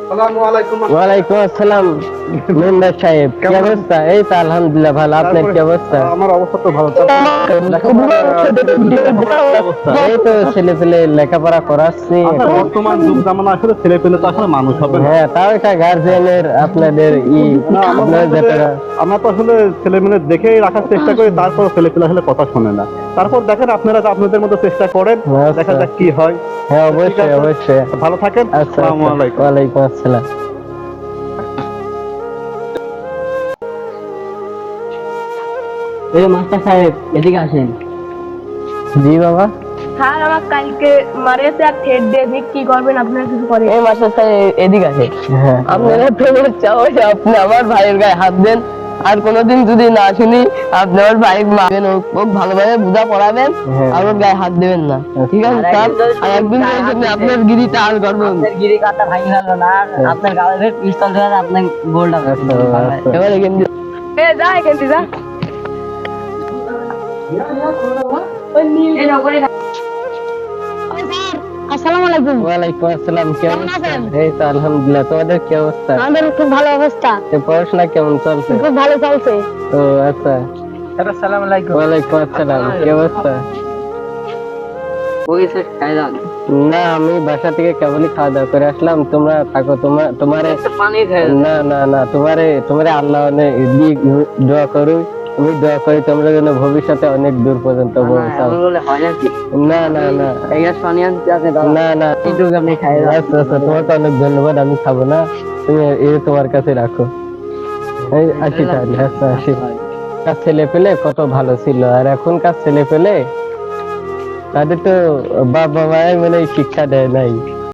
ওয়ালাইকুম আসসালাম মেম্বার সাহেব, কি অবস্থা? এই তো আলহামদুলিল্লাহ ভালো। আপনার কি অবস্থা? আমার অবস্থা তো ভালো। এই তো ছেলে পেলে লেখাপড়া করাচ্ছি। বর্তমান যুগ জামানা আসলে ছেলে পেলে তো আসলে মানুষ হবে না। হ্যাঁ, তাও একটা গার্জিয়ানের আপনাদের আপনার যেটা আমরা তো আসলে ছেলে মেয়ে দেখেই রাখার চেষ্টা করি, তারপর ছেলে পেলে আসলে কথা শোনে না। তারপর দেখেন আপনারা আপনাদের মতো চেষ্টা করেন, দেখা যাক কি হয়। হ্যাঁ, অবশ্যই অবশ্যই। ভালো থাকেন। আচ্ছা, আসসালামু আলাইকুম। ওয়ালাইকুম আসসালাম। এই মাস্টার সাহেব এদিকে আসেন। জি বাবা। স্যার আমার কালকে মারিয়েছে আর থ্রেড দিয়ে কি করবেন আপনারা কিছু করেন? এই মাস্টার সাহেব এদিকে আসেন। হ্যাঁ, আপনারা তো চাও যে আপনি আমার ভাইয়ের গায়ে হাত দেন, আর কোনোদিন যদি না শুনি আপনি আমার ভাইয়ের মারবেন, ও ভালোভাবে বুঝা পড়াবেন, হ্যাঁ। আর ওর গায়ে হাত দেবেন না, ঠিক আছে স্যার? আর একদিন যদি আপনার গিরিটা আর করবেন, গিরি কাটা ভাঙি গেল না, আর আপনার গালের পিস্তল ধরে আপনার গোলটা এবারে কিন্তু যা এখান থেকে যা। আসসালামু আলাইকুম। ওয়ালাইকুম আসসালাম। কি কেমন অবস্থা? আছেন? এই তো আলহামদুলিল্লাহ। তোমাদের কি অবস্থা? আমাদের খুব ভালো অবস্থা, পড়াশোনা কেমন চলছে? খুব ভালো চলছে। ও আচ্ছা। আসসালামু আলাইকুম। ওয়ালাইকুম আসসালাম। কি অবস্থা? বইছে কায়দা না, আমি বাসা থেকে কেবলই খাওয়া দাওয়া করে আসলাম। তোমরা থাকো, তোমারে পানি খায় না না না, তোমারে আল্লাহ দোয়া করুই। আমি দোয়া করি তোমরা যেন ভবিষ্যতে অনেক দূর পর্যন্ত পৌঁছাও। বলে হয় নাকি? না না না এই গ্লাস পানি আনতে আপনি না না, এইটুকু আপনি খাই আচ্ছা আচ্ছা, তোমাকে অনেক ধন্যবাদ। আমি খাবো না, তুমি এই তোমার কাছে রাখো। এই আসি তাহলে। আচ্ছা আসি। কার ছেলে পেলে কত ভালো ছিল, আর এখনকার ছেলে পেলে তাদের তো বাবা মায়ের মানে শিক্ষা দেয় নাই।